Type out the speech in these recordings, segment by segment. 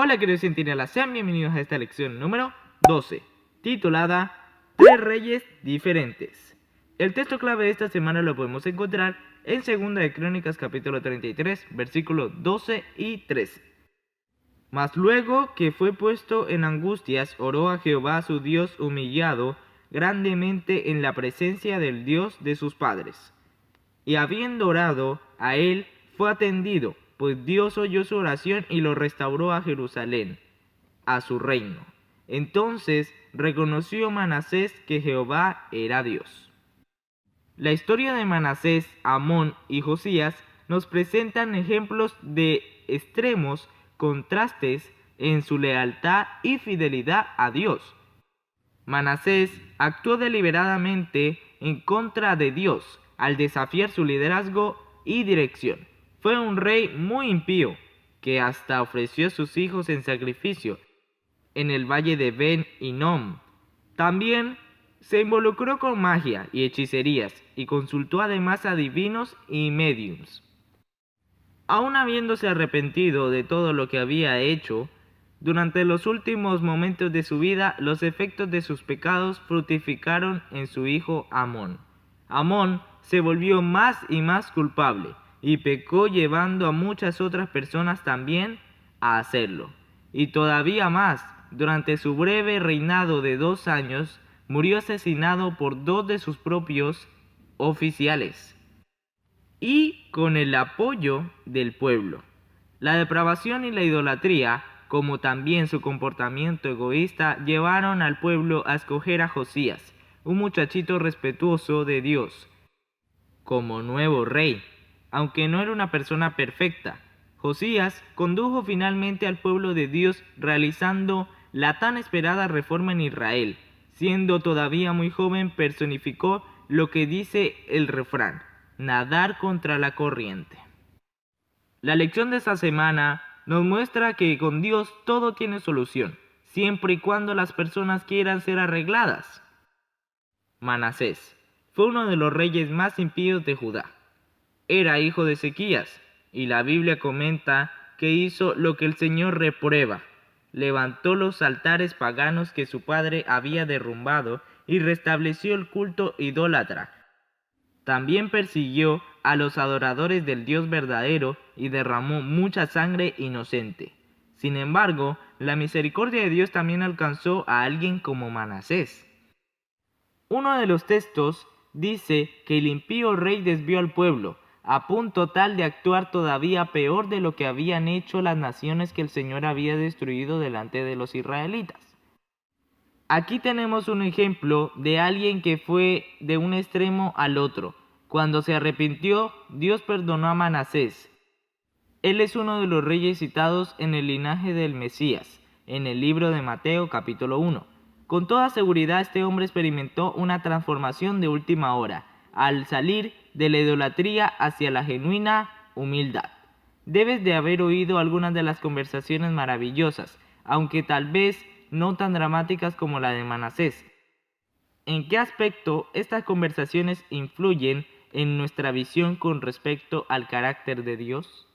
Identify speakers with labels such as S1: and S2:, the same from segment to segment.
S1: Hola queridos centinelas, sean bienvenidos a esta lección número 12, titulada Tres Reyes Diferentes. El texto clave de esta semana lo podemos encontrar en 2 de Crónicas capítulo 33, versículos 12 y 13. Mas luego que fue puesto en angustias, oró a Jehová su Dios humillado grandemente en la presencia del Dios de sus padres. Y habiendo orado a él, fue atendido, pues Dios oyó su oración y lo restauró a Jerusalén, a su reino. Entonces reconoció Manasés que Jehová era Dios. La historia de Manasés, Amón y Josías nos presentan ejemplos de extremos contrastes en su lealtad y fidelidad a Dios. Manasés actuó deliberadamente en contra de Dios al desafiar su liderazgo y dirección. Fue un rey muy impío, que hasta ofreció a sus hijos en sacrificio en el valle de Ben Hinnom. También se involucró con magia y hechicerías y consultó además a divinos y médiums. Aun habiéndose arrepentido de todo lo que había hecho, durante los últimos momentos de su vida, los efectos de sus pecados fructificaron en su hijo Amón. Amón se volvió más y más culpable y pecó, llevando a muchas otras personas también a hacerlo. Y todavía más, durante su breve reinado de 2 años, murió asesinado por 2 de sus propios oficiales y con el apoyo del pueblo. La depravación y la idolatría, como también su comportamiento egoísta, llevaron al pueblo a escoger a Josías, un muchachito respetuoso de Dios, como nuevo rey. Aunque no era una persona perfecta, Josías condujo finalmente al pueblo de Dios realizando la tan esperada reforma en Israel. Siendo todavía muy joven, personificó lo que dice el refrán: nadar contra la corriente. La lección de esta semana nos muestra que con Dios todo tiene solución, siempre y cuando las personas quieran ser arregladas. Manasés fue uno de los reyes más impíos de Judá. Era hijo de Ezequías, y la Biblia comenta que hizo lo que el Señor reprueba. Levantó los altares paganos que su padre había derrumbado y restableció el culto idólatra. También persiguió a los adoradores del Dios verdadero y derramó mucha sangre inocente. Sin embargo, la misericordia de Dios también alcanzó a alguien como Manasés. Uno de los textos dice que el impío rey desvió al pueblo, a punto tal de actuar todavía peor de lo que habían hecho las naciones que el Señor había destruido delante de los israelitas. Aquí tenemos un ejemplo de alguien que fue de un extremo al otro. Cuando se arrepintió, Dios perdonó a Manasés. Él es uno de los reyes citados en el linaje del Mesías, en el libro de Mateo capítulo 1. Con toda seguridad este hombre experimentó una transformación de última hora, al salir de la idolatría hacia la genuina humildad. Debes de haber oído algunas de las conversaciones maravillosas, aunque tal vez no tan dramáticas como la de Manasés. ¿En qué aspecto estas conversaciones influyen en nuestra visión con respecto al carácter de Dios?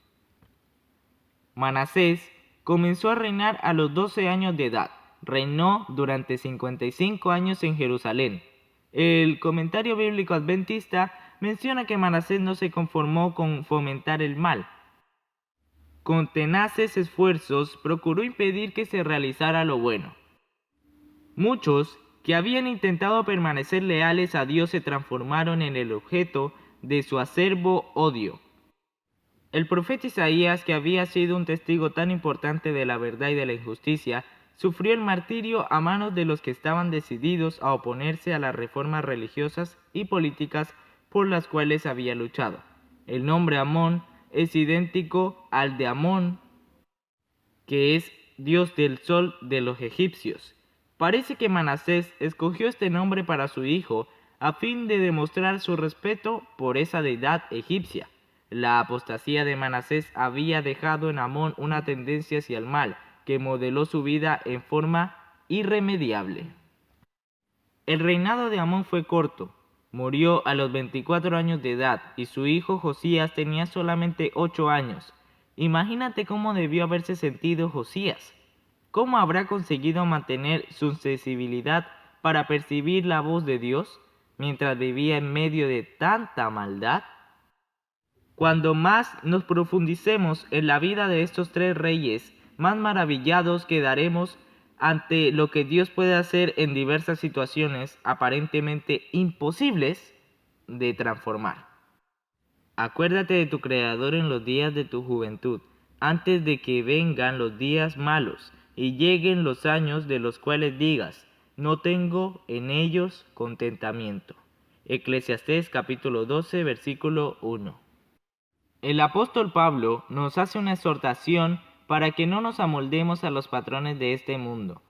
S1: Manasés comenzó a reinar a los 12 años de edad. Reinó durante 55 años en Jerusalén. El comentario bíblico adventista menciona que Manasés no se conformó con fomentar el mal. Con tenaces esfuerzos procuró impedir que se realizara lo bueno. Muchos que habían intentado permanecer leales a Dios se transformaron en el objeto de su acerbo odio. El profeta Isaías, que había sido un testigo tan importante de la verdad y de la injusticia, sufrió el martirio a manos de los que estaban decididos a oponerse a las reformas religiosas y políticas por las cuales había luchado. El nombre Amón es idéntico al de Amón, que es dios del sol de los egipcios. Parece que Manasés escogió este nombre para su hijo a fin de demostrar su respeto por esa deidad egipcia. La apostasía de Manasés había dejado en Amón una tendencia hacia el mal que modeló su vida en forma irremediable. El reinado de Amón fue corto. Murió a los 24 años de edad y su hijo Josías tenía solamente 8 años. Imagínate cómo debió haberse sentido Josías. ¿Cómo habrá conseguido mantener su sensibilidad para percibir la voz de Dios mientras vivía en medio de tanta maldad? Cuando más nos profundicemos en la vida de estos tres reyes, más maravillados quedaremos ante lo que Dios puede hacer en diversas situaciones aparentemente imposibles de transformar. Acuérdate de tu Creador en los días de tu juventud, antes de que vengan los días malos y lleguen los años de los cuales digas, no tengo en ellos contentamiento. Eclesiastés capítulo 12, versículo 1. El apóstol Pablo nos hace una exhortación para que no nos amoldemos a los patrones de este mundo,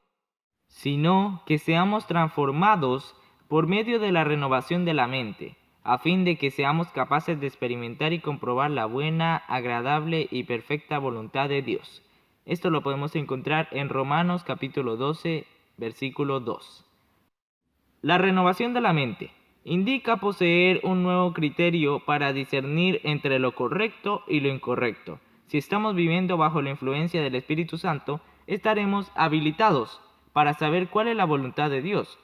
S1: sino que seamos transformados por medio de la renovación de la mente, a fin de que seamos capaces de experimentar y comprobar la buena, agradable y perfecta voluntad de Dios. Esto lo podemos encontrar en Romanos capítulo 12, versículo 2. La renovación de la mente indica poseer un nuevo criterio para discernir entre lo correcto y lo incorrecto. Si estamos viviendo bajo la influencia del Espíritu Santo, estaremos habilitados para saber cuál es la voluntad de Dios.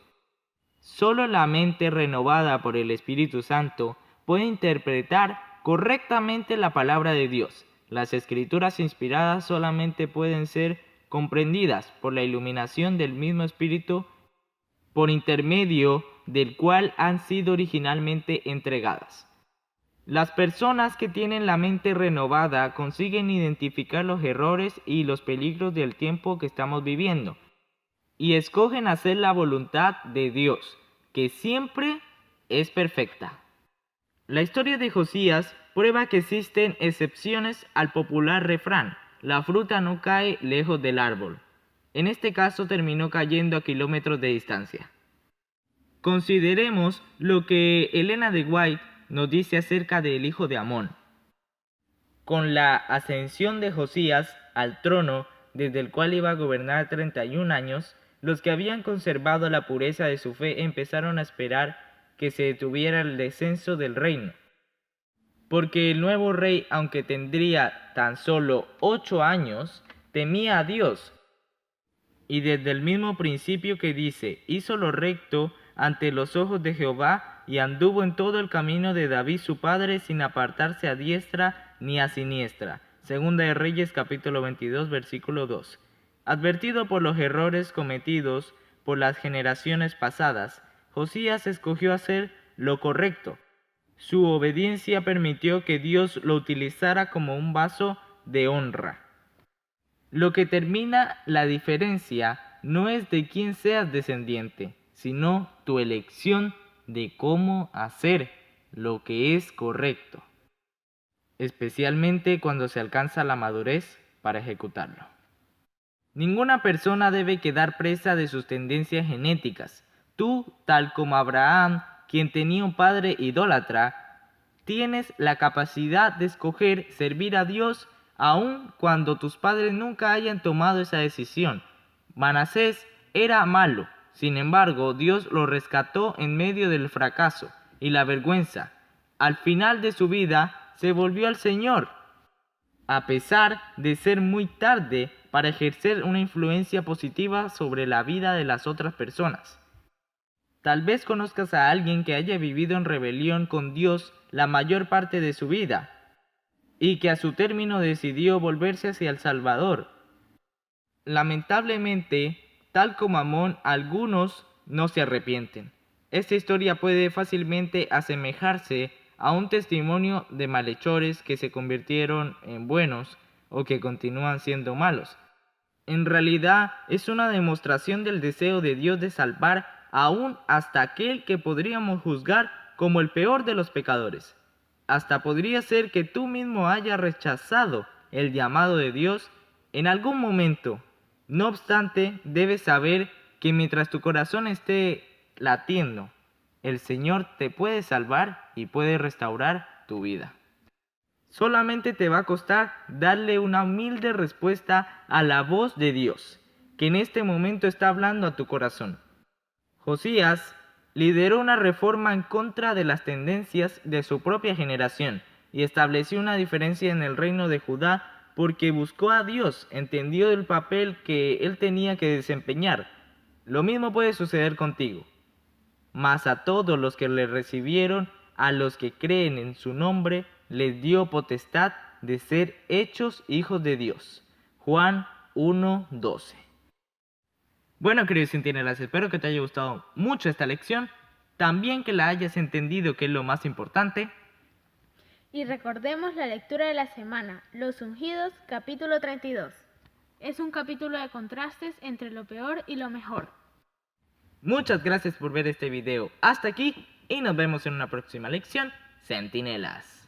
S1: Solo la mente renovada por el Espíritu Santo puede interpretar correctamente la palabra de Dios. Las escrituras inspiradas solamente pueden ser comprendidas por la iluminación del mismo Espíritu por intermedio del cual han sido originalmente entregadas. Las personas que tienen la mente renovada consiguen identificar los errores y los peligros del tiempo que estamos viviendo y escogen hacer la voluntad de Dios, que siempre es perfecta. La historia de Josías prueba que existen excepciones al popular refrán: la fruta no cae lejos del árbol. En este caso terminó cayendo a kilómetros de distancia. Consideremos lo que Elena de White nos dice acerca del hijo de Amón. Con la ascensión de Josías al trono, desde el cual iba a gobernar 31 años, los que habían conservado la pureza de su fe empezaron a esperar que se detuviera el descenso del reino. Porque el nuevo rey, aunque tendría tan solo 8 años, temía a Dios. Y desde el mismo principio que dice, hizo lo recto ante los ojos de Jehová y anduvo en todo el camino de David su padre sin apartarse a diestra ni a siniestra. Segunda de Reyes capítulo 22 versículo 2. Advertido por los errores cometidos por las generaciones pasadas, Josías escogió hacer lo correcto. Su obediencia permitió que Dios lo utilizara como un vaso de honra. Lo que termina la diferencia no es de quién seas descendiente, sino tu elección de cómo hacer lo que es correcto, especialmente cuando se alcanza la madurez para ejecutarlo. Ninguna persona debe quedar presa de sus tendencias genéticas. Tú, tal como Abraham, quien tenía un padre idólatra, tienes la capacidad de escoger servir a Dios aun cuando tus padres nunca hayan tomado esa decisión. Manasés era malo, sin embargo, Dios lo rescató en medio del fracaso y la vergüenza. Al final de su vida, se volvió al Señor, a pesar de ser muy tarde para ejercer una influencia positiva sobre la vida de las otras personas. Tal vez conozcas a alguien que haya vivido en rebelión con Dios la mayor parte de su vida y que a su término decidió volverse hacia el Salvador. Lamentablemente, tal como Amón, algunos no se arrepienten. Esta historia puede fácilmente asemejarse a un testimonio de malhechores que se convirtieron en buenos o que continúan siendo malos. En realidad es una demostración del deseo de Dios de salvar aún hasta aquel que podríamos juzgar como el peor de los pecadores. Hasta podría ser que tú mismo hayas rechazado el llamado de Dios en algún momento. No obstante, debes saber que mientras tu corazón esté latiendo, el Señor te puede salvar y puede restaurar tu vida. Solamente te va a costar darle una humilde respuesta a la voz de Dios, que en este momento está hablando a tu corazón. Josías lideró una reforma en contra de las tendencias de su propia generación y estableció una diferencia en el reino de Judá porque buscó a Dios, entendió el papel que él tenía que desempeñar. Lo mismo puede suceder contigo. Mas a todos los que le recibieron, a los que creen en su nombre, les dio potestad de ser hechos hijos de Dios. Juan 1:12. Bueno, queridos centinelas, espero que te haya gustado mucho esta lección. También que la hayas entendido, que es lo más importante.
S2: Y recordemos la lectura de la semana, Los Ungidos, capítulo 32. Es un capítulo de contrastes entre lo peor y lo mejor.
S1: Muchas gracias por ver este video hasta aquí y nos vemos en una próxima lección, centinelas.